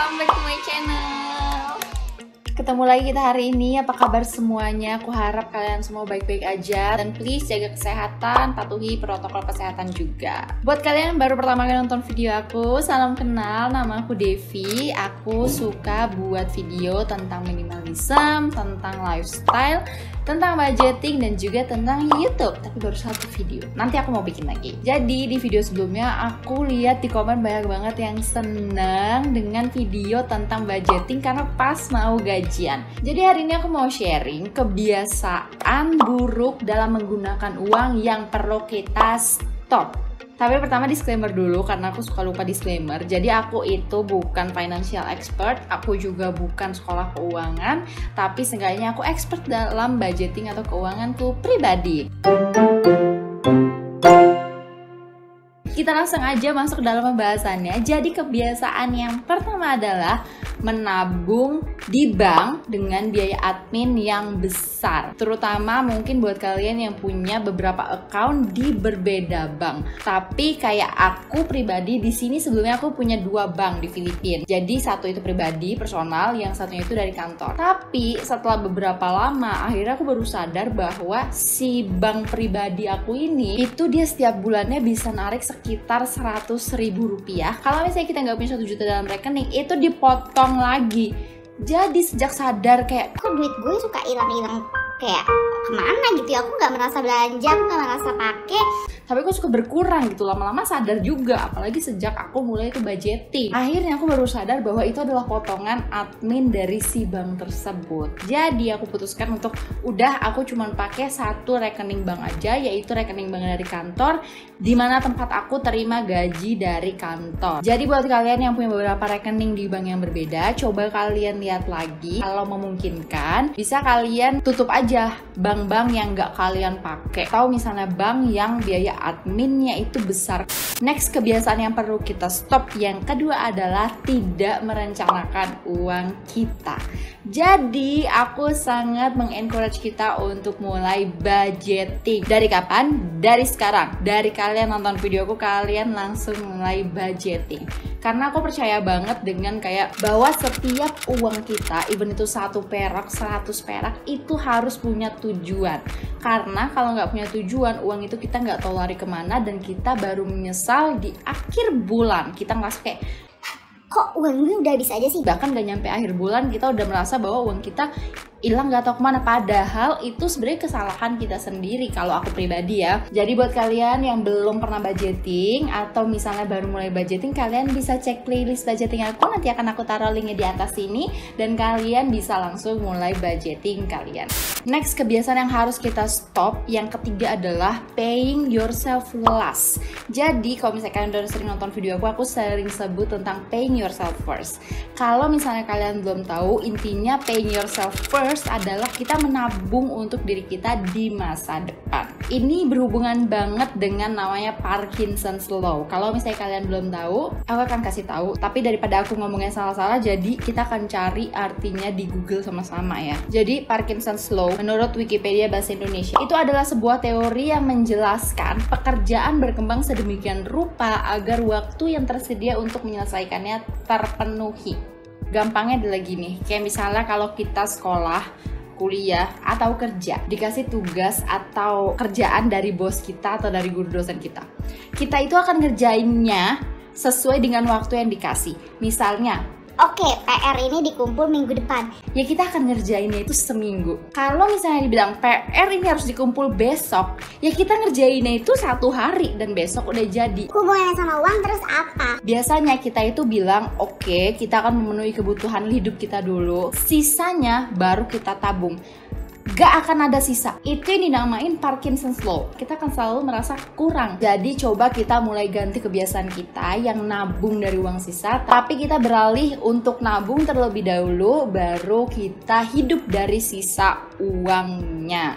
welcome back to my channel. Ketemu lagi kita hari ini. Apa kabar semuanya? Aku harap kalian semua baik-baik aja. Dan please jaga kesehatan, patuhi protokol kesehatan juga. Buat kalian yang baru pertama kali nonton video aku, salam kenal, nama aku Devi. Aku suka buat video tentang minimalism, tentang lifestyle, tentang budgeting, dan juga tentang YouTube. Tapi baru satu video, nanti aku mau bikin lagi. Jadi di video sebelumnya aku lihat di komen banyak banget yang seneng dengan video tentang budgeting karena pas mau gajian. Jadi hari ini aku mau sharing kebiasaan buruk dalam menggunakan uang yang perlu kita stop. Tapi pertama disclaimer dulu karena aku suka lupa disclaimer. Jadi aku itu bukan financial expert, aku juga bukan sekolah keuangan, tapi seenggaknya aku expert dalam budgeting atau keuanganku pribadi. Kita langsung aja masuk ke dalam pembahasannya. Jadi kebiasaan yang pertama adalah menabung di bank dengan biaya admin yang besar. Terutama mungkin buat kalian yang punya beberapa account di berbeda bank. Tapi kayak aku pribadi di sini sebelumnya aku punya 2 bank di Filipina. Jadi satu itu pribadi, personal, yang satunya itu dari kantor. Tapi setelah beberapa lama akhirnya aku baru sadar bahwa si bank pribadi aku ini itu dia setiap bulannya bisa narik sekitar 100.000 rupiah. Kalau misalnya kita nggak punya 1 juta dalam rekening, itu dipotong lagi. Jadi sejak sadar kayak kok duit gue suka hilang-hilang kayak kemana gitu ya, aku nggak merasa belanja, aku nggak merasa pakai, tapi aku suka berkurang gitu. Lama-lama sadar juga, apalagi sejak aku mulai itu budgeting. Akhirnya aku baru sadar bahwa itu adalah potongan admin dari si bank tersebut. Jadi aku putuskan untuk udah aku cuman pakai satu rekening bank aja, yaitu rekening bank dari kantor, dimana tempat aku terima gaji dari kantor. Jadi buat kalian yang punya beberapa rekening di bank yang berbeda, coba kalian lihat lagi, kalau memungkinkan bisa kalian tutup aja bank-bank yang nggak kalian pakai, atau misalnya bank yang biaya adminnya itu besar. Next, kebiasaan yang perlu kita stop yang kedua adalah tidak merencanakan uang kita. Jadi aku sangat mengencourage kita untuk mulai budgeting. Dari kapan? Dari sekarang. Dari kalian nonton videoku, kalian langsung mulai budgeting. Karena aku percaya banget dengan kayak bahwa setiap uang kita, even itu 1 perak, 100 perak, itu harus punya tujuan. Karena kalau nggak punya tujuan, uang itu kita nggak tahu lari kemana, dan kita baru menyesal di akhir bulan. Kita ngerasa kayak, kok uang gue udah habis aja sih. bahkan gak nyampe akhir bulan kita udah merasa bahwa uang kita hilang gak tahu kemana. Padahal itu sebenarnya kesalahan kita sendiri kalau aku pribadi ya. Jadi buat kalian yang belum pernah budgeting atau misalnya baru mulai budgeting, kalian bisa cek playlist budgeting aku, nanti akan aku taruh linknya di atas sini, dan kalian bisa langsung mulai budgeting kalian. Next, kebiasaan yang harus kita stop yang ketiga adalah paying yourself last. Jadi kalau misalnya kalian udah sering nonton video aku sering sebut tentang paying yourself first. Kalau misalnya kalian belum tahu, intinya paying yourself first adalah kita menabung untuk diri kita di masa depan. Ini berhubungan banget dengan namanya Parkinson's Law. Kalau misalnya kalian belum tahu, aku akan kasih tahu. Tapi daripada aku ngomongnya salah-salah, jadi kita akan cari artinya di Google sama-sama ya. Jadi Parkinson's Law menurut Wikipedia bahasa Indonesia itu adalah sebuah teori yang menjelaskan pekerjaan berkembang sedemikian rupa agar waktu yang tersedia untuk menyelesaikannya terpenuhi. Gampangnya adalah gini, kayak misalnya kalau kita sekolah, kuliah, atau kerja, dikasih tugas atau kerjaan dari bos kita atau dari guru dosen kita. Kita itu akan ngerjainnya sesuai dengan waktu yang dikasih. Misalnya, oke, PR ini dikumpul minggu depan, ya kita akan ngerjainnya itu seminggu. Kalau misalnya dibilang PR ini harus dikumpul besok, ya kita ngerjainnya itu 1 hari dan besok udah jadi. hubungannya sama uang terus apa? Biasanya kita itu bilang, oke, kita akan memenuhi kebutuhan hidup kita dulu, sisanya baru kita tabung. Gak akan ada sisa. Itu yang dinamain Parkinson's Law. Kita akan selalu merasa kurang. Jadi coba kita mulai ganti kebiasaan kita yang nabung dari uang sisa, tapi kita beralih untuk nabung terlebih dahulu, baru kita hidup dari sisa uangnya.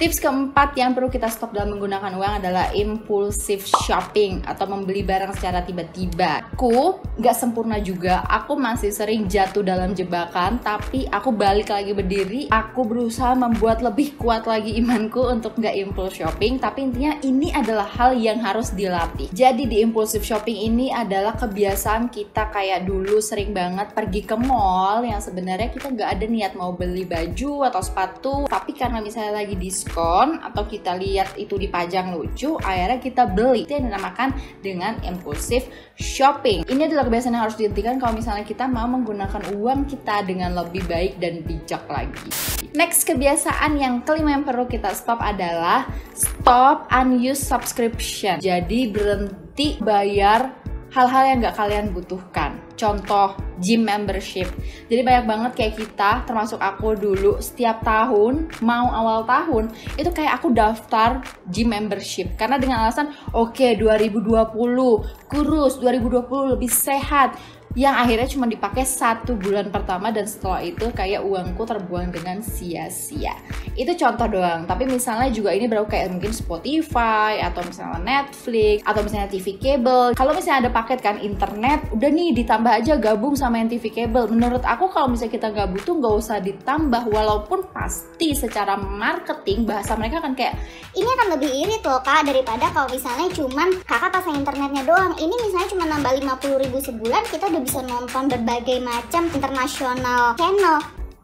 Tips keempat yang perlu kita stop dalam menggunakan uang adalah impulsive shopping atau membeli barang secara tiba-tiba. Aku nggak sempurna juga, aku masih sering jatuh dalam jebakan, tapi aku balik lagi berdiri, aku berusaha membuat lebih kuat lagi imanku untuk nggak impulse shopping, tapi intinya ini adalah hal yang harus dilatih. Jadi di impulsive shopping ini adalah kebiasaan kita kayak dulu sering banget pergi ke mall yang sebenarnya kita nggak ada niat mau beli baju atau sepatu, tapi karena misalnya lagi diskon atau kita lihat itu dipajang lucu, akhirnya kita beli. Itu yang dinamakan dengan impulsive shopping. Ini adalah kebiasaan yang harus dihentikan kalau misalnya kita mau menggunakan uang kita dengan lebih baik dan bijak lagi. Next, kebiasaan yang kelima yang perlu kita stop adalah stop unused subscription. Jadi berhenti bayar hal-hal yang gak kalian butuhkan. Contoh, gym membership. Jadi banyak banget kayak kita, termasuk aku dulu, setiap tahun, mau awal tahun, itu kayak aku daftar gym membership. Karena dengan alasan, oke, 2020 kurus, 2020 lebih sehat. Yang akhirnya cuma dipakai 1 bulan pertama dan setelah itu kayak uangku terbuang dengan sia-sia. Itu contoh doang, tapi misalnya juga ini berlaku kayak mungkin Spotify atau misalnya Netflix atau misalnya TV kabel. Kalau misalnya ada paket kan internet, udah nih ditambah aja gabung sama yang TV kabel. Menurut aku kalau misalnya kita nggak butuh nggak usah ditambah, walaupun pasti secara marketing bahasa mereka kan kayak ini akan lebih irit loh kak daripada kalau misalnya cuman kakak pasang internetnya doang. Ini misalnya cuma nambah 50.000 sebulan, kita udah bisa nonton berbagai macam internasional channel.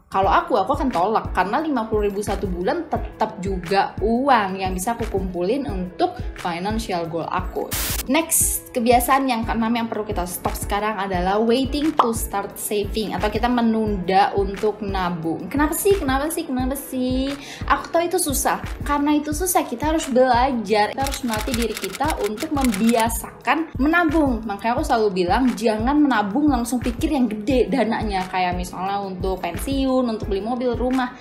Kalau aku akan tolak karena 50.000 1 bulan tetap juga uang yang bisa aku kumpulin untuk financial goal aku. Next, kebiasaan yang keenam yang perlu kita stop sekarang adalah waiting to start saving atau kita menunda untuk nabung. Kenapa sih? Aku tahu itu susah. Karena itu susah, kita harus belajar. Kita harus melatih diri kita untuk membiasakan menabung. Makanya aku selalu bilang jangan menabung langsung pikir yang gede dananya, kayak misalnya untuk pensiun, untuk beli mobil, rumah.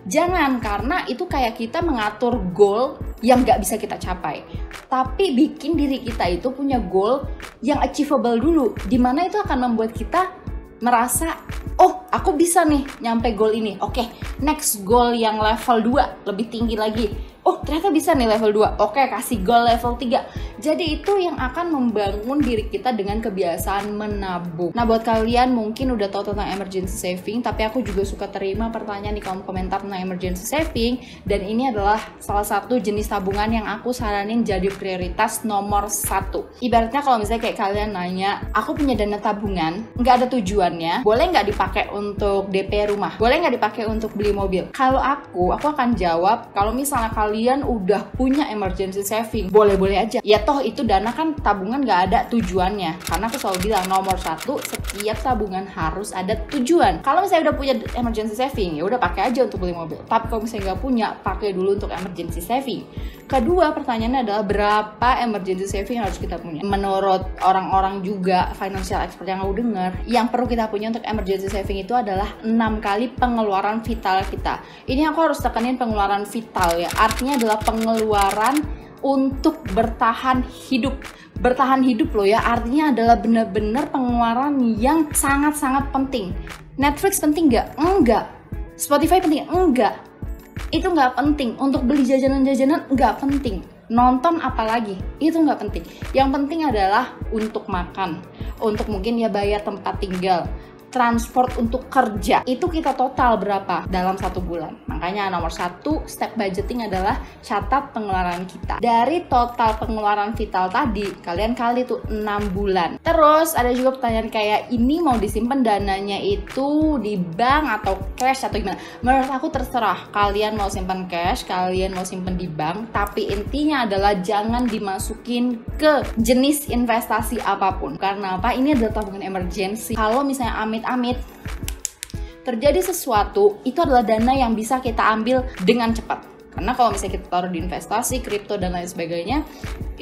Jangan, karena itu kayak kita mengatur goal yang gak bisa kita capai. Tapi bikin diri kita itu punya goal yang achievable dulu, dimana itu akan membuat kita merasa, oh aku bisa nih nyampe goal ini. Oke, next goal yang level 2 lebih tinggi lagi. Oh ternyata bisa nih level 2. Oke, kasih goal level 3. Jadi itu yang akan membangun diri kita dengan kebiasaan menabung. Nah buat kalian mungkin udah tahu tentang emergency saving, tapi aku juga suka terima pertanyaan di kolom komentar tentang emergency saving. Dan ini adalah salah satu jenis tabungan yang aku saranin jadi prioritas nomor 1. Ibaratnya kalau misalnya kayak kalian nanya, aku punya dana tabungan, nggak ada tujuannya, boleh nggak dipakai untuk DP rumah? Boleh nggak dipakai untuk beli mobil? Kalau aku akan jawab, kalau misalnya kalian udah punya emergency saving, boleh-boleh aja. Ya toh itu dana kan tabungan nggak ada tujuannya. Karena aku selalu bilang nomor 1, setiap tabungan harus ada tujuan. Kalau misalnya udah punya emergency saving, ya udah pakai aja untuk beli mobil. Tapi kalau misalnya nggak punya, pakai dulu untuk emergency saving. Kedua, pertanyaannya adalah berapa emergency saving yang harus kita punya? Menurut orang-orang juga financial expert yang aku dengar, yang perlu kita punya untuk emergency saving itu adalah 6 kali pengeluaran vital kita. Ini aku harus tekanin pengeluaran vital ya. Artinya adalah pengeluaran untuk bertahan hidup. Bertahan hidup loh ya, artinya adalah benar-benar pengeluaran yang sangat-sangat penting. Netflix penting nggak? Enggak. Spotify penting? Enggak. Itu nggak penting. Untuk beli jajanan-jajanan nggak penting. Nonton apalagi? Itu nggak penting. Yang penting adalah untuk makan, untuk mungkin ya bayar tempat tinggal, transport untuk kerja. Itu kita total berapa dalam 1 bulan. Makanya nomor 1 step budgeting adalah catat pengeluaran kita. Dari total pengeluaran vital tadi, kalian kali tuh 6 bulan. Terus ada juga pertanyaan kayak, ini mau disimpan dananya itu di bank atau cash atau gimana? Menurut aku terserah. Kalian mau simpan cash, kalian mau simpan di bank, tapi intinya adalah jangan dimasukin ke jenis investasi apapun. Karena apa? Ini adalah tabungan emergency. Kalau misalnya amit terjadi sesuatu, itu adalah dana yang bisa kita ambil dengan cepat. Karena kalau misalnya kita taruh di investasi, kripto dan lain sebagainya,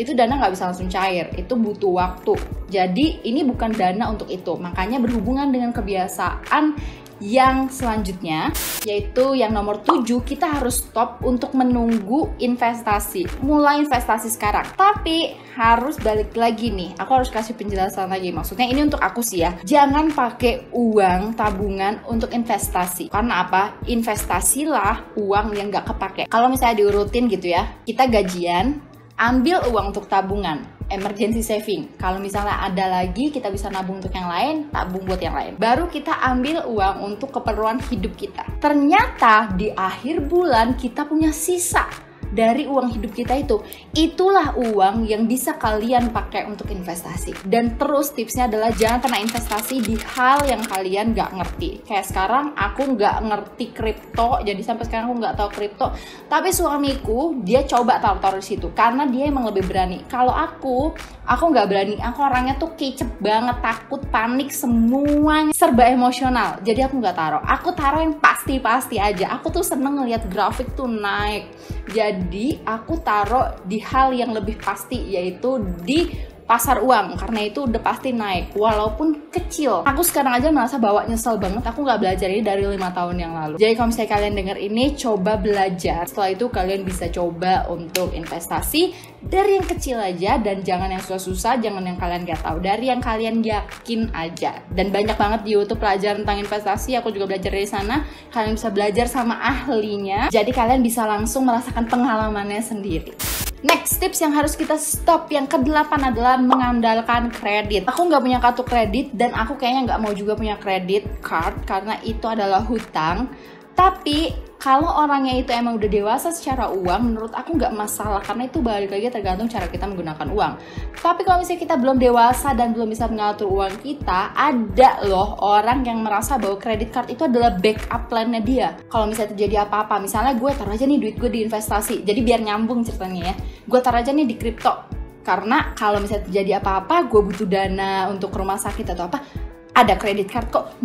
itu dana nggak bisa langsung cair, itu butuh waktu. Jadi ini bukan dana untuk itu. Makanya berhubungan dengan kebiasaan Yang selanjutnya, yaitu yang nomor 7, kita harus stop untuk menunggu investasi. Mulai investasi sekarang. Tapi harus balik lagi nih, aku harus kasih penjelasan lagi. Maksudnya ini untuk aku sih ya, jangan pakai uang tabungan untuk investasi. Karena apa? Investasilah uang yang gak kepake. Kalau misalnya diurutin gitu ya, kita gajian, ambil uang untuk tabungan, emergency saving. Kalau misalnya ada lagi, kita bisa nabung untuk yang lain, tabung buat yang lain. Baru kita ambil uang untuk keperluan hidup kita. Ternyata di akhir bulan kita punya sisa dari uang hidup kita itu. Itulah uang yang bisa kalian pakai untuk investasi. Dan terus tipsnya adalah jangan pernah investasi di hal yang kalian gak ngerti. Kayak sekarang aku gak ngerti kripto, jadi sampai sekarang aku gak tahu kripto. Tapi suamiku dia coba taruh di situ karena dia emang lebih berani. Kalau aku gak berani. Aku orangnya tuh kicep banget, takut, panik, semuanya serba emosional. Jadi aku gak taruh. Aku taruh yang pasti-pasti aja. Aku tuh seneng ngeliat grafik tuh naik. Jadi aku taruh di hal yang lebih pasti, yaitu di pasar uang, karena itu udah pasti naik walaupun kecil. Aku sekarang aja merasa bahwa nyesel banget aku nggak belajar ini dari 5 tahun yang lalu. Jadi kalau misalnya kalian denger ini, coba belajar. Setelah itu kalian bisa coba untuk investasi dari yang kecil aja, dan jangan yang susah-susah, jangan yang kalian gak tahu, dari yang kalian yakin aja. Dan banyak banget di YouTube pelajaran tentang investasi, aku juga belajar dari sana. Kalian bisa belajar sama ahlinya, jadi kalian bisa langsung merasakan pengalamannya sendiri. Next tips yang harus kita stop, yang ke-8 adalah mengandalkan kredit. Aku nggak punya kartu kredit, dan aku kayaknya nggak mau juga punya credit card karena itu adalah hutang. Tapi kalau orangnya itu emang udah dewasa secara uang, menurut aku nggak masalah, karena itu balik lagi tergantung cara kita menggunakan uang. Tapi kalau misalnya kita belum dewasa dan belum bisa mengatur uang kita, ada loh orang yang merasa bahwa credit card itu adalah backup plan-nya dia. Kalau misalnya terjadi apa-apa, misalnya gue taruh aja nih duit gue di investasi, jadi biar nyambung ceritanya ya, gue taruh aja nih di kripto, karena kalau misalnya terjadi apa-apa, gue butuh dana untuk rumah sakit atau apa, ada credit card kok.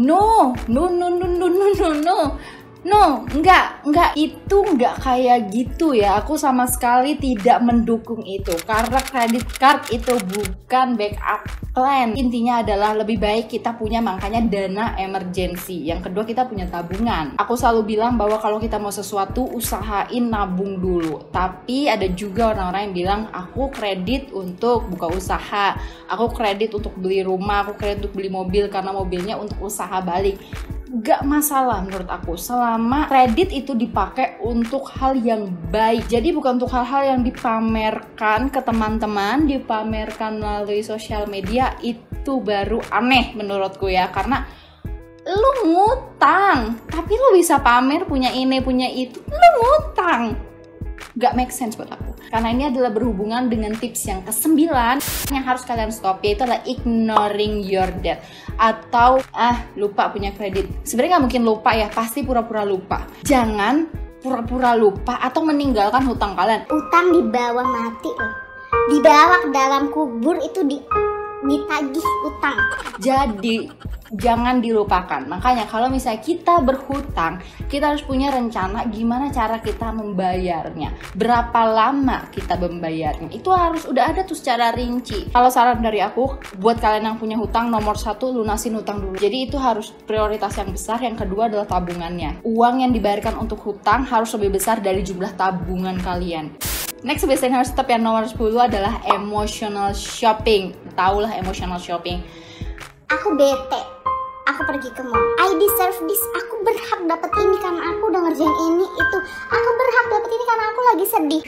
No, enggak, itu enggak kayak gitu ya. Aku sama sekali tidak mendukung itu, karena credit card itu bukan backup plan. Intinya adalah lebih baik kita punya, makanya dana emergency. Yang kedua, kita punya tabungan. Aku selalu bilang bahwa kalau kita mau sesuatu, usahain nabung dulu. Tapi ada juga orang-orang yang bilang, aku kredit untuk buka usaha, aku kredit untuk beli rumah, aku kredit untuk beli mobil karena mobilnya untuk usaha balik. Gak masalah menurut aku, selama kredit itu dipakai untuk hal yang baik. Jadi bukan untuk hal-hal yang dipamerkan ke teman-teman, dipamerkan melalui sosial media. Itu baru aneh menurutku ya, karena lu ngutang tapi lu bisa pamer punya ini punya itu, lu ngutang. Gak make sense buat aku. Karena ini adalah berhubungan dengan tips yang ke-9 yang harus kalian stop, yaitu adalah ignoring your debt, atau lupa punya kredit. Sebenarnya gak mungkin lupa ya, pasti pura-pura lupa. Jangan pura-pura lupa atau meninggalkan hutang kalian. Utang dibawa mati loh, dibawa ke dalam kubur, itu ditagih utang. Jadi jangan dilupakan. Makanya kalau misalnya kita berhutang, kita harus punya rencana gimana cara kita membayarnya, berapa lama kita membayarnya. Itu harus udah ada tuh secara rinci. Kalau saran dari aku, buat kalian yang punya hutang, nomor 1, lunasin hutang dulu. Jadi itu harus prioritas yang besar. Yang kedua adalah tabungannya. Uang yang dibayarkan untuk hutang harus lebih besar dari jumlah tabungan kalian. Next biasanya harus stop, yang nomor 10 adalah emotional shopping. Taulah emotional shopping. Aku bete, aku pergi ke mall, I deserve this, aku berhak dapet ini karena aku udah ngerjain ini itu, aku berhak dapet ini karena aku lagi sedih.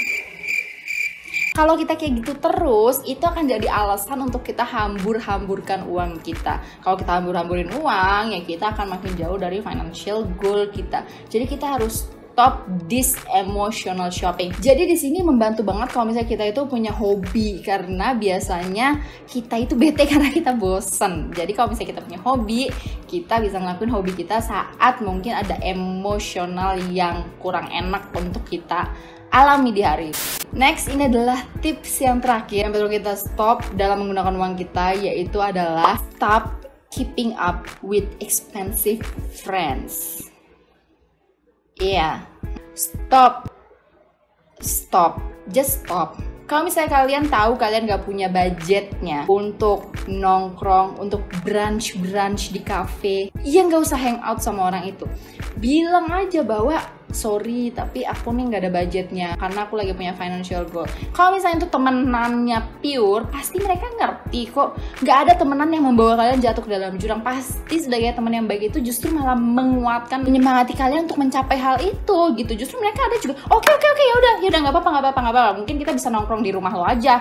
Kalau kita kayak gitu terus, itu akan jadi alasan untuk kita hambur-hamburkan uang kita. Kalau kita hambur-hamburin uang, ya kita akan makin jauh dari financial goal kita. Jadi kita harus stop this emotional shopping. Jadi di sini membantu banget kalau misalnya kita itu punya hobi, karena biasanya kita itu bete karena kita bosen. Jadi kalau misalnya kita punya hobi, kita bisa ngelakuin hobi kita saat mungkin ada emosional yang kurang enak untuk kita alami di hari. Next, ini adalah tips yang terakhir yang perlu kita stop dalam menggunakan uang kita, yaitu adalah stop keeping up with expensive friends. Iya, stop, just stop. Kalau misalnya kalian tahu kalian gak punya budgetnya untuk nongkrong, untuk brunch di cafe, ya gak usah hangout sama orang itu. Bilang aja bahwa sorry tapi aku nih gak ada budgetnya karena aku lagi punya financial goal. Kalau misalnya itu temenannya pure, pasti mereka ngerti kok. Gak ada temenan yang membawa kalian jatuh ke dalam jurang. Pasti sebagai teman yang baik itu justru malah menguatkan, menyemangati kalian untuk mencapai hal itu gitu. Justru mereka ada juga oke ya udah nggak apa-apa. Mungkin kita bisa nongkrong di rumah lo aja,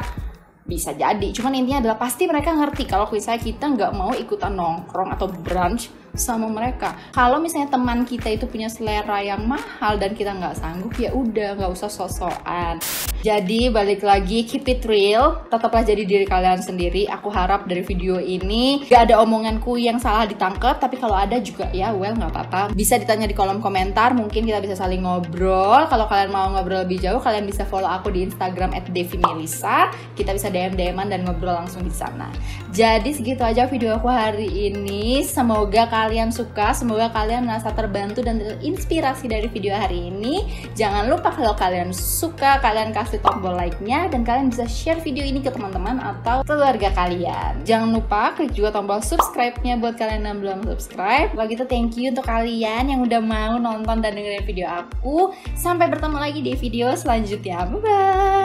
bisa jadi. Cuman intinya adalah pasti mereka ngerti kalau misalnya kita nggak mau ikutan nongkrong atau brunch sama mereka. Kalau misalnya teman kita itu punya selera yang mahal dan kita nggak sanggup, ya udah nggak usah sok-sokan. Jadi balik lagi, keep it real, tetaplah jadi diri kalian sendiri. Aku harap dari video ini gak ada omonganku yang salah ditangkap, tapi kalau ada juga ya well nggak apa-apa. Bisa ditanya di kolom komentar, mungkin kita bisa saling ngobrol. Kalau kalian mau ngobrol lebih jauh, kalian bisa follow aku di Instagram @devimelisa. Kita bisa DM-an dan ngobrol langsung di sana. Jadi segitu aja video aku hari ini. Semoga kalian suka, semoga kalian merasa terbantu dan terinspirasi dari video hari ini. Jangan lupa kalau kalian suka, kalian kasih tombol like-nya dan kalian bisa share video ini ke teman-teman atau keluarga kalian. Jangan lupa klik juga tombol subscribe-nya buat kalian yang belum subscribe. Kalau gitu thank you untuk kalian yang udah mau nonton dan dengerin video aku. Sampai bertemu lagi di video selanjutnya. Bye-bye.